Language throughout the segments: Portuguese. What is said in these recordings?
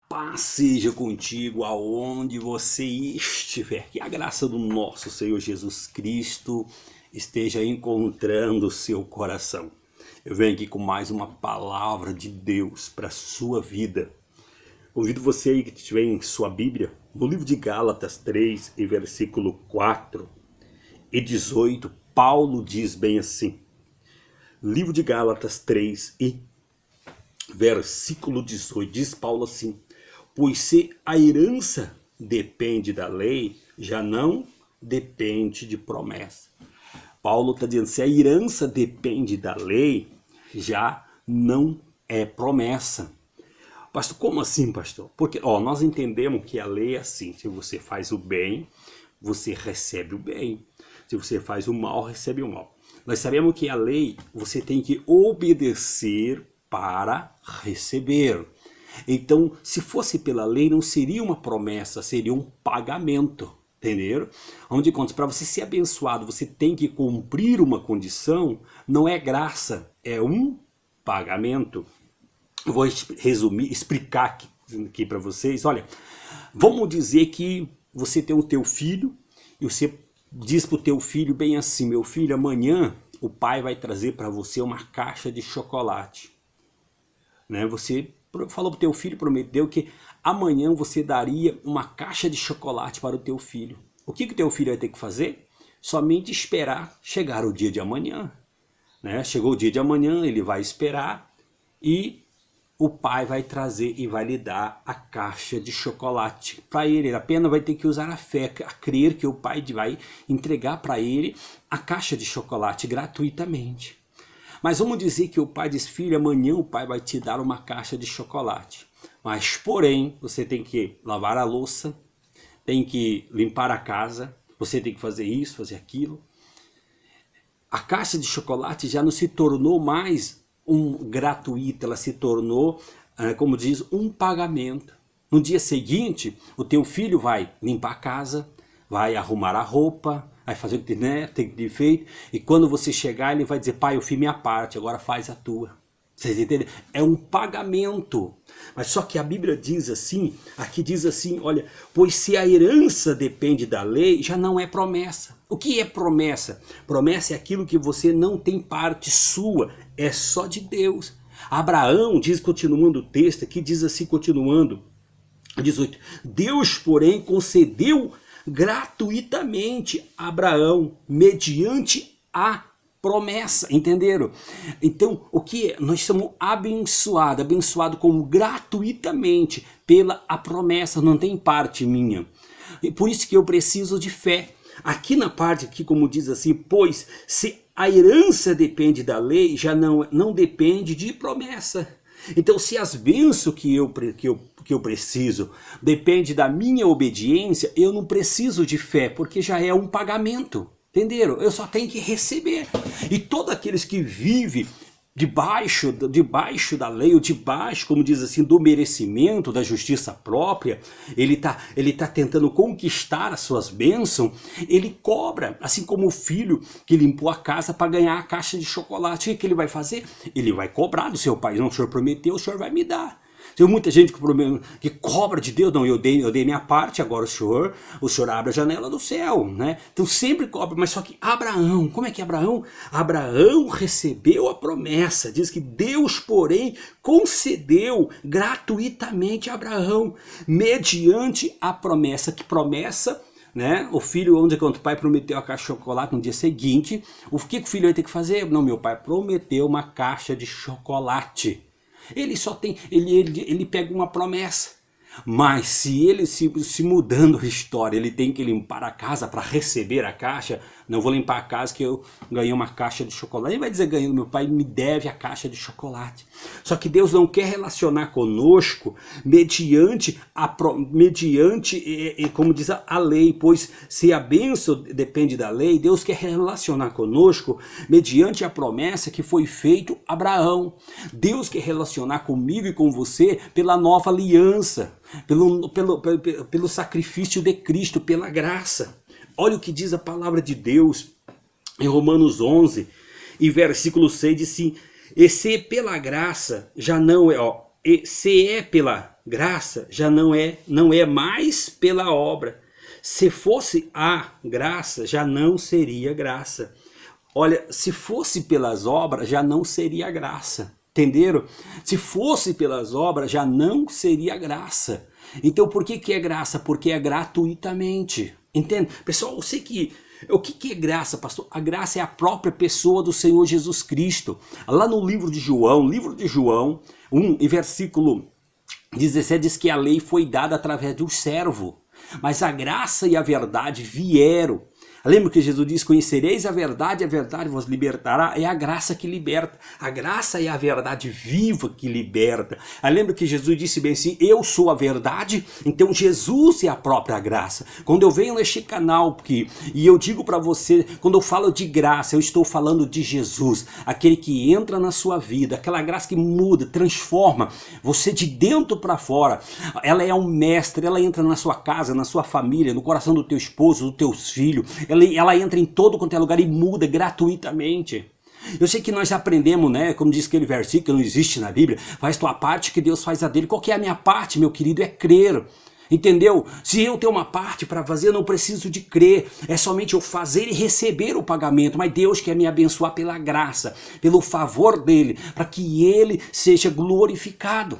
paz seja contigo aonde você estiver. Que a graça do nosso Senhor Jesus Cristo esteja encontrando o seu coração. Eu venho aqui com mais uma palavra de Deus para a sua vida. Convido você aí que estiver em sua Bíblia, no livro de Gálatas 3, e versículo 4 e 18, Paulo diz bem assim. Livro de Gálatas 3 e versículo 18, diz Paulo assim: pois se a herança depende da lei, já não depende de promessa. Paulo está dizendo, se a herança depende da lei, já não é promessa. Pastor, como assim, pastor? Porque nós entendemos que a lei é assim, se você faz o bem, você recebe o bem. Se você faz o mal, recebe o mal. Nós sabemos que a lei, você tem que obedecer para receber. Então, se fosse pela lei, não seria uma promessa, seria um pagamento. Entenderam? Onde conta, para você ser abençoado, você tem que cumprir uma condição, não é graça, é um pagamento. Eu vou resumir, explicar aqui para vocês. Olha, vamos dizer que você tem o teu filho e você diz para o teu filho bem assim: meu filho, amanhã o pai vai trazer para você uma caixa de chocolate. Né? Você falou para o teu filho, prometeu que amanhã você daria uma caixa de chocolate para o teu filho. O que o teu filho vai ter que fazer? Somente esperar chegar o dia de amanhã. Né? Chegou o dia de amanhã, ele vai esperar e o pai vai trazer e vai lhe dar a caixa de chocolate para ele. Ele apenas vai ter que usar a fé, a crer que o pai vai entregar para ele a caixa de chocolate gratuitamente. Mas vamos dizer que o pai diz: filho, amanhã o pai vai te dar uma caixa de chocolate. Mas porém, você tem que lavar a louça, tem que limpar a casa, você tem que fazer isso, fazer aquilo. A caixa de chocolate já não se tornou mais gratuita, ela se tornou, como diz, um pagamento. No dia seguinte, o teu filho vai limpar a casa, vai arrumar a roupa, vai fazer o que tem que ter feito, e quando você chegar, ele vai dizer: pai, eu fiz minha parte, agora faz a tua. Vocês entendem? É um pagamento. Mas só que a Bíblia diz assim, aqui diz assim, olha, pois se a herança depende da lei, já não é promessa. O que é promessa? Promessa é aquilo que você não tem parte sua, é só de Deus. Abraão diz, continuando o texto aqui, diz assim, continuando, 18, Deus, porém, concedeu gratuitamente a Abraão, mediante a promessa, entenderam? Então, o que é? Nós somos abençoados, como gratuitamente pela a promessa, não tem parte minha. E por isso que eu preciso de fé. Aqui na parte, aqui, como diz assim, pois se a herança depende da lei, já não depende de promessa. Então, se as bênçãos que eu preciso depende da minha obediência, eu não preciso de fé, porque já é um pagamento. Entenderam? Eu só tenho que receber. E todos aqueles que vivem debaixo da lei, ou debaixo, como diz assim, do merecimento, da justiça própria, ele tá tentando conquistar as suas bênçãos, ele cobra, assim como o filho que limpou a casa para ganhar a caixa de chocolate. O que ele vai fazer? Ele vai cobrar do seu pai. Não, o senhor prometeu, o senhor vai me dar. Tem muita gente que cobra de Deus. Não, eu dei minha parte, agora o senhor abre a janela do céu, né? Então sempre cobra, mas só que Abraão, como é que é Abraão? Abraão recebeu a promessa, diz que Deus, porém, concedeu gratuitamente a Abraão, mediante a promessa. Que promessa? Né? O filho, onde quando o pai prometeu a caixa de chocolate no dia seguinte, o que o filho vai ter que fazer? Não, meu pai prometeu uma caixa de chocolate. Ele só tem, ele pega uma promessa, mas se ele se mudando a história, ele tem que limpar a casa para receber a caixa. Não vou limpar a casa que eu ganhei uma caixa de chocolate. Ele vai dizer: ganhando, meu pai me deve a caixa de chocolate. Só que Deus não quer relacionar conosco mediante, como diz a lei, pois se a bênção depende da lei, Deus quer relacionar conosco mediante a promessa que foi feita a Abraão. Deus quer relacionar comigo e com você pela nova aliança, pelo sacrifício de Cristo, pela graça. Olha o que diz a palavra de Deus em Romanos 11 e versículo 6, diz assim: e se pela graça já não é, E se é pela graça, já não é mais pela obra. Se fosse a graça, já não seria graça. Olha, se fosse pelas obras, já não seria graça. Entenderam? Se fosse pelas obras, já não seria graça. Então por que é graça? Porque é gratuitamente. Entende? Pessoal, eu sei que... O que é graça, pastor? A graça é a própria pessoa do Senhor Jesus Cristo. Lá no livro de João 1, e versículo 17, diz que a lei foi dada através do servo, mas a graça e a verdade vieram. Lembra que Jesus diz, conhecereis a verdade vos libertará. É a graça que liberta. A graça é a verdade viva que liberta. Lembra que Jesus disse bem assim, eu sou a verdade, então Jesus é a própria graça. Quando eu venho neste canal aqui, e eu digo para você, quando eu falo de graça, eu estou falando de Jesus, aquele que entra na sua vida, aquela graça que muda, transforma você de dentro para fora. Ela é um mestre, ela entra na sua casa, na sua família, no coração do teu esposo, dos teus filhos. Ela entra em todo quanto é lugar e muda gratuitamente. Eu sei que nós aprendemos, né, como diz aquele versículo que não existe na Bíblia, faz tua parte que Deus faz a dele. Qual que é a minha parte, meu querido? É crer. Entendeu? Se eu tenho uma parte para fazer, eu não preciso de crer. É somente eu fazer e receber o pagamento. Mas Deus quer me abençoar pela graça, pelo favor dele, para que ele seja glorificado.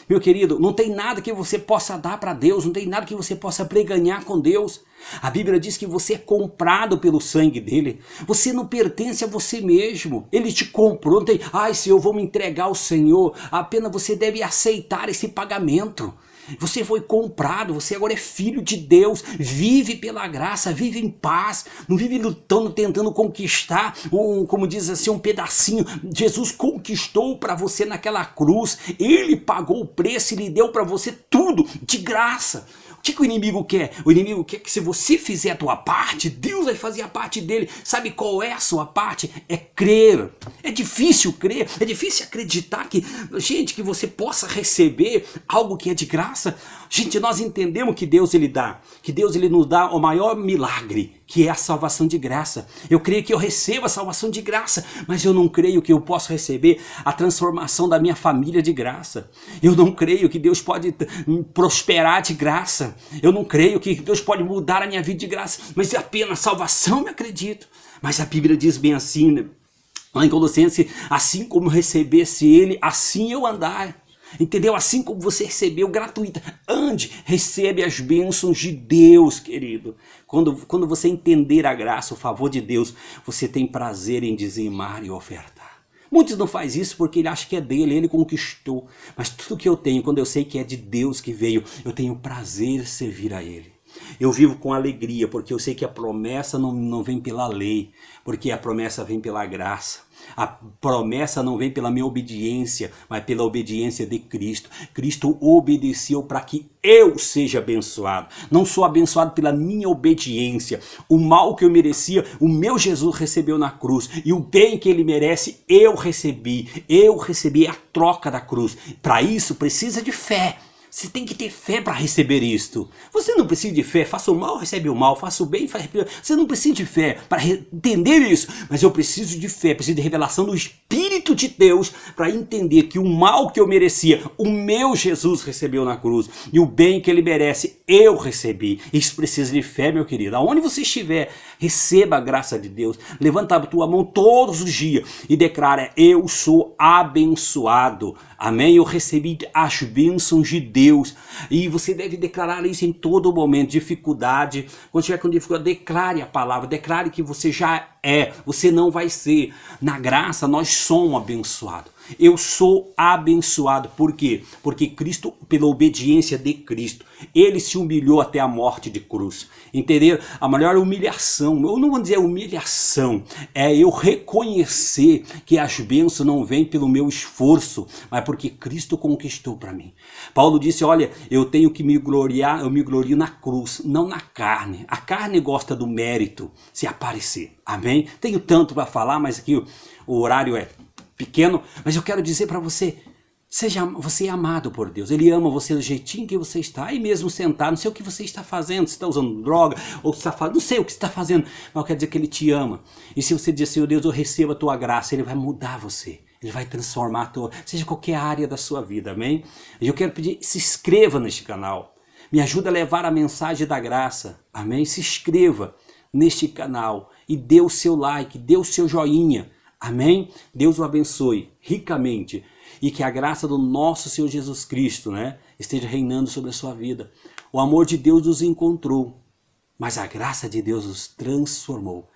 Meu querido, não tem nada que você possa dar para Deus, não tem nada que você possa preganhar com Deus. A Bíblia diz que você é comprado pelo sangue dele. Você não pertence a você mesmo. Ele te comprou. Não tem, ai, se eu vou me entregar ao Senhor, apenas você deve aceitar esse pagamento. Você foi comprado, você agora é filho de Deus, vive pela graça, vive em paz, não vive lutando, tentando conquistar, como diz assim, um pedacinho. Jesus conquistou para você naquela cruz, ele pagou o preço e lhe deu para você tudo de graça. O que o inimigo quer? O inimigo quer que se você fizer a tua parte, Deus vai fazer a parte dele. Sabe qual é a sua parte? É crer. É difícil crer, é difícil acreditar que, gente, que você possa receber algo que é de graça. Gente, nós entendemos que Deus ele dá, que Deus ele nos dá o maior milagre, que é a salvação de graça. Eu creio que eu recebo a salvação de graça, mas eu não creio que eu possa receber a transformação da minha família de graça. Eu não creio que Deus pode prosperar de graça. Eu não creio que Deus pode mudar a minha vida de graça, mas apenas salvação eu acredito. Mas a Bíblia diz bem assim, né? Lá em Colossenses, assim como recebesse ele, assim eu andar. Entendeu? Assim como você recebeu gratuita, ande, recebe as bênçãos de Deus, querido. Quando você entender a graça, o favor de Deus, você tem prazer em dizimar e ofertar. Muitos não fazem isso porque ele acha que é dele, ele conquistou. Mas tudo que eu tenho, quando eu sei que é de Deus que veio, eu tenho prazer em servir a ele. Eu vivo com alegria, porque eu sei que a promessa não vem pela lei, porque a promessa vem pela graça. A promessa não vem pela minha obediência, mas pela obediência de Cristo. Cristo obedeceu para que eu seja abençoado. Não sou abençoado pela minha obediência. O mal que eu merecia, o meu Jesus recebeu na cruz. E o bem que ele merece, eu recebi. Eu recebi a troca da cruz. Para isso precisa de fé. Você tem que ter fé para receber isto. Você não precisa de fé, faça o mal, recebe o mal, faça o bem, faz... Você não precisa de fé para entender isso. Mas eu preciso de fé, preciso de revelação do Espírito de Deus para entender que o mal que eu merecia, o meu Jesus recebeu na cruz. E o bem que ele merece, eu recebi. Isso precisa de fé, meu querido. Aonde você estiver, receba a graça de Deus. Levanta a tua mão todos os dias e declara, eu sou abençoado. Amém? Eu recebi as bênçãos de Deus. E você deve declarar isso em todo momento. Dificuldade, quando estiver com dificuldade, declare a palavra. Declare que você já é, você não vai ser. Na graça nós somos abençoados. Eu sou abençoado. Por quê? Porque Cristo, pela obediência de Cristo, ele se humilhou até a morte de cruz. Entender? A maior humilhação, eu não vou dizer humilhação, é eu reconhecer que as bênçãos não vêm pelo meu esforço, mas porque Cristo conquistou para mim. Paulo disse, olha, eu tenho que me gloriar, eu me glorio na cruz, não na carne. A carne gosta do mérito, se aparecer. Amém? Tenho tanto para falar, mas aqui o horário é pequeno, mas eu quero dizer para você, você é amado por Deus, ele ama você do jeitinho que você está, aí mesmo sentado, não sei o que você está fazendo, se está usando droga, ou se está fazendo, não sei o que você está fazendo, mas quer dizer que ele te ama. E se você dizer, Senhor Deus, eu recebo a tua graça, ele vai mudar você. Ele vai transformar a tua, seja qualquer área da sua vida, amém? Eu quero pedir, se inscreva neste canal. Me ajuda a levar a mensagem da graça, amém? Se inscreva neste canal e dê o seu like, dê o seu joinha, amém? Deus o abençoe ricamente e que a graça do nosso Senhor Jesus Cristo, né, esteja reinando sobre a sua vida. O amor de Deus nos encontrou, mas a graça de Deus nos transformou.